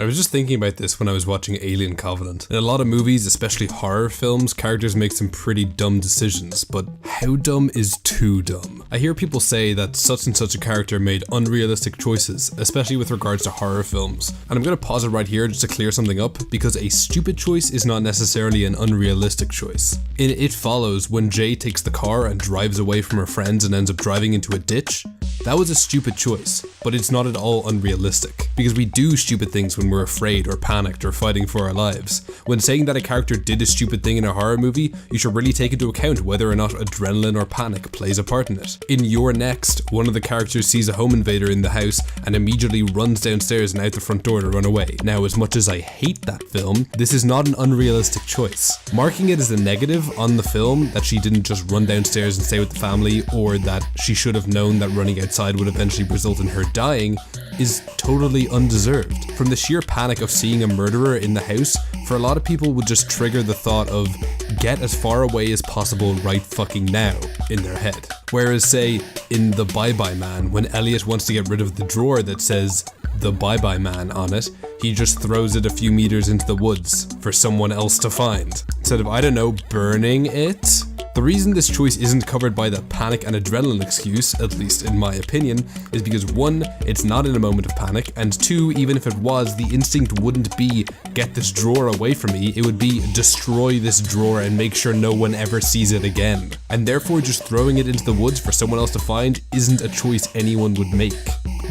I was just thinking about this when I was watching Alien Covenant. In a lot of movies, especially horror films, characters make some pretty dumb decisions, but how dumb is too dumb? I hear people say that such and such a character made unrealistic choices, especially with regards to horror films. And I'm gonna pause it right here just to clear something up, because a stupid choice is not necessarily an unrealistic choice. In It Follows, when Jay takes the car and drives away from her friends and ends up driving into a ditch, that was a stupid choice, but it's not at all unrealistic, because we do stupid things when we're afraid or panicked or fighting for our lives. When saying that a character did a stupid thing in a horror movie, you should really take into account whether or not adrenaline or panic plays a part in it. In You're Next, one of the characters sees a home invader in the house and immediately runs downstairs and out the front door to run away. Now, as much as I hate that film, this is not an unrealistic choice. Marking it as a negative on the film that she didn't just run downstairs and stay with the family, or that she should have known that running outside would eventually result in her dying, is totally undeserved. From the sheer panic of seeing a murderer in the house, for a lot of people would just trigger the thought of get as far away as possible right fucking now in their head. Whereas say in The Bye Bye Man, when Elliot wants to get rid of the drawer that says The Bye Bye Man on it, he just throws it a few meters into the woods for someone else to find, instead of, I don't know, burning it. The reason this choice isn't covered by the panic and adrenaline excuse, at least in my opinion, is because 1, it's not in a moment of panic, and 2, even if it was, the instinct wouldn't be get this drawer away from me, it would be destroy this drawer and make sure no one ever sees it again. And therefore just throwing it into the woods for someone else to find isn't a choice anyone would make.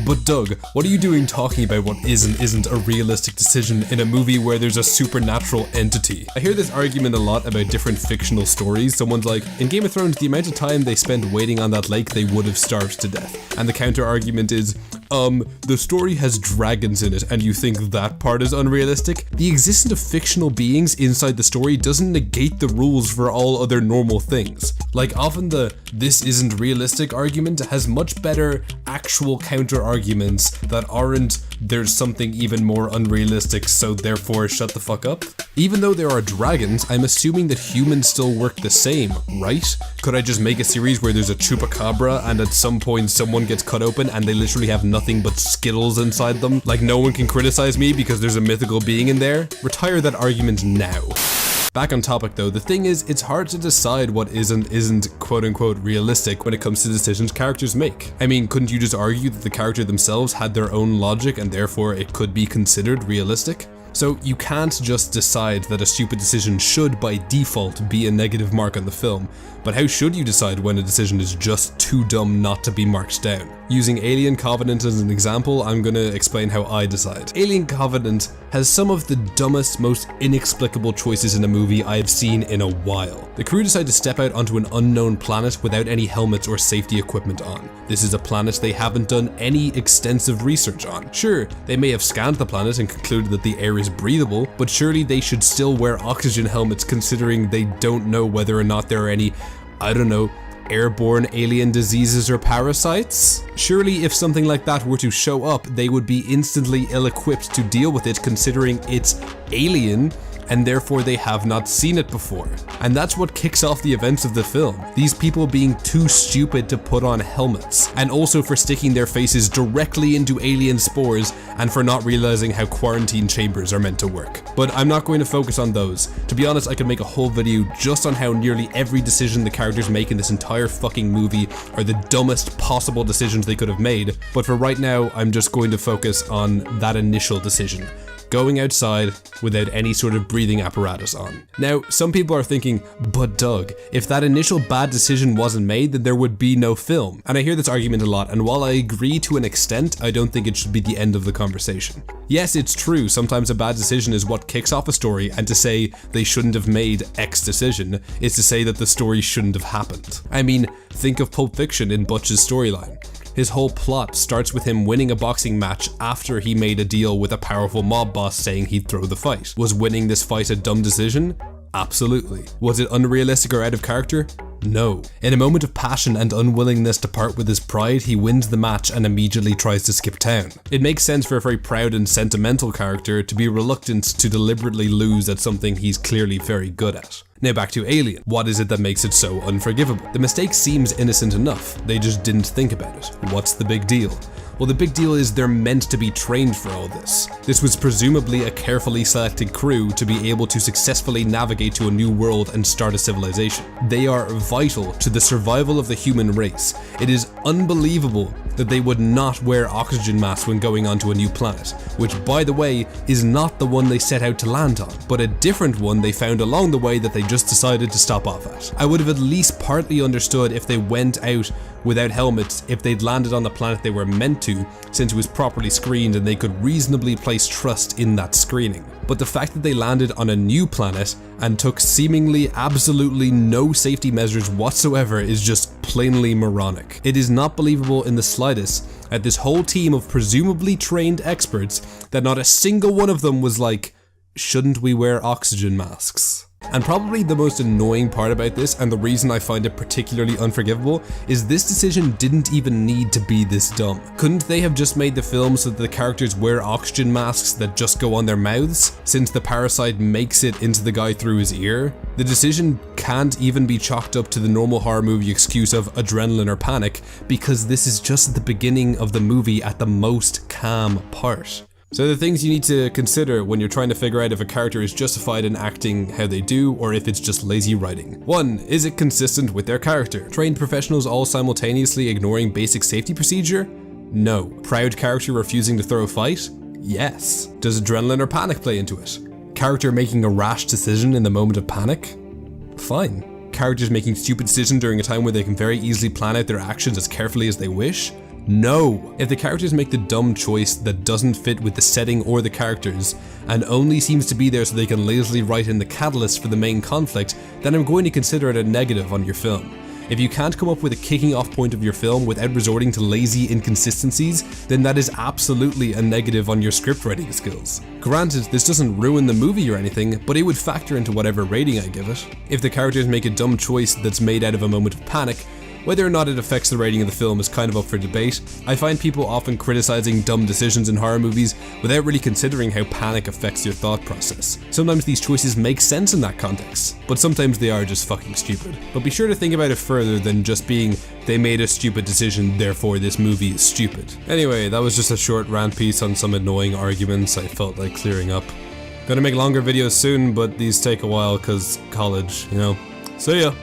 But Doug, what are you doing talking about what isn't a realistic decision in a movie where there's a supernatural entity? I hear this argument a lot about different fictional stories. Someone's like, in Game of Thrones, the amount of time they spent waiting on that lake, they would have starved to death. And the counter argument is, the story has dragons in it and you think that part is unrealistic? The existence of fictional beings inside the story doesn't negate the rules for all other normal things. Like, often the this isn't realistic argument has much better actual counter arguments that aren't there's something even more unrealistic so therefore shut the fuck up. Even though there are dragons, I'm assuming that humans still work the same, right? Could I just make a series where there's a chupacabra and at some point someone gets cut open and they literally have nothing but Skittles inside them? Like no one can criticize me because there's a mythical being in there? Retire that argument now. Back on topic though, the thing is, it's hard to decide what isn't quote-unquote realistic when it comes to decisions characters make. I mean, couldn't you just argue that the character themselves had their own logic and therefore it could be considered realistic? So you can't just decide that a stupid decision should by default be a negative mark on the film, but how should you decide when a decision is just too dumb not to be marked down? Using Alien Covenant as an example, I'm gonna explain how I decide. Alien Covenant has some of the dumbest, most inexplicable choices in a movie I have seen in a while. The crew decide to step out onto an unknown planet without any helmets or safety equipment on. This is a planet they haven't done any extensive research on. Sure, they may have scanned the planet and concluded that the air is breathable, but surely they should still wear oxygen helmets considering they don't know whether or not there are any, I don't know, airborne alien diseases or parasites? Surely if something like that were to show up, they would be instantly ill-equipped to deal with it considering it's alien, and therefore they have not seen it before. And that's what kicks off the events of the film. These people being too stupid to put on helmets, and also for sticking their faces directly into alien spores, and for not realizing how quarantine chambers are meant to work. But I'm not going to focus on those. To be honest, I could make a whole video just on how nearly every decision the characters make in this entire fucking movie are the dumbest possible decisions they could have made, but for right now, I'm just going to focus on that initial decision. Going outside without any sort of breathing apparatus on. Now, some people are thinking, but Doug, if that initial bad decision wasn't made, then there would be no film. And I hear this argument a lot, and while I agree to an extent, I don't think it should be the end of the conversation. Yes, it's true, sometimes a bad decision is what kicks off a story, and to say they shouldn't have made X decision is to say that the story shouldn't have happened. I mean, think of Pulp Fiction in Butch's storyline. His whole plot starts with him winning a boxing match after he made a deal with a powerful mob boss saying he'd throw the fight. Was winning this fight a dumb decision? Absolutely. Was it unrealistic or out of character? No. In a moment of passion and unwillingness to part with his pride, he wins the match and immediately tries to skip town. It makes sense for a very proud and sentimental character to be reluctant to deliberately lose at something he's clearly very good at. Now back to Alien. What is it that makes it so unforgivable? The mistake seems innocent enough. They just didn't think about it. What's the big deal? Well, the big deal is they're meant to be trained for all this. This was presumably a carefully selected crew to be able to successfully navigate to a new world and start a civilization. They are vital to the survival of the human race. It is unbelievable that they would not wear oxygen masks when going onto a new planet, which, by the way, is not the one they set out to land on, but a different one they found along the way that they just decided to stop off at. I would have at least partly understood if they went out without helmets if they'd landed on the planet they were meant to, since it was properly screened and they could reasonably place trust in that screening. But the fact that they landed on a new planet and took seemingly absolutely no safety measures whatsoever is just plainly moronic. It is not believable in the slightest that this whole team of presumably trained experts, that not a single one of them was like, shouldn't we wear oxygen masks? And probably the most annoying part about this, and the reason I find it particularly unforgivable, is this decision didn't even need to be this dumb. Couldn't they have just made the film so that the characters wear oxygen masks that just go on their mouths, since the parasite makes it into the guy through his ear? The decision can't even be chalked up to the normal horror movie excuse of adrenaline or panic, because this is just the beginning of the movie at the most calm part. So the things you need to consider when you're trying to figure out if a character is justified in acting how they do, or if it's just lazy writing. 1. Is it consistent with their character? Trained professionals all simultaneously ignoring basic safety procedure? No. Proud character refusing to throw a fight? Yes. Does adrenaline or panic play into it? Character making a rash decision in the moment of panic? Fine. Characters making stupid decisions during a time where they can very easily plan out their actions as carefully as they wish? No. If the characters make the dumb choice that doesn't fit with the setting or the characters, and only seems to be there so they can lazily write in the catalyst for the main conflict, then I'm going to consider it a negative on your film. If you can't come up with a kicking off point of your film without resorting to lazy inconsistencies, then that is absolutely a negative on your script writing skills. Granted, this doesn't ruin the movie or anything, but it would factor into whatever rating I give it. If the characters make a dumb choice that's made out of a moment of panic, whether or not it affects the rating of the film is kind of up for debate. I find people often criticizing dumb decisions in horror movies without really considering how panic affects your thought process. Sometimes these choices make sense in that context, but sometimes they are just fucking stupid. But be sure to think about it further than just being, they made a stupid decision, therefore this movie is stupid. Anyway, that was just a short rant piece on some annoying arguments I felt like clearing up. Gonna make longer videos soon, but these take a while cause college, you know. See ya!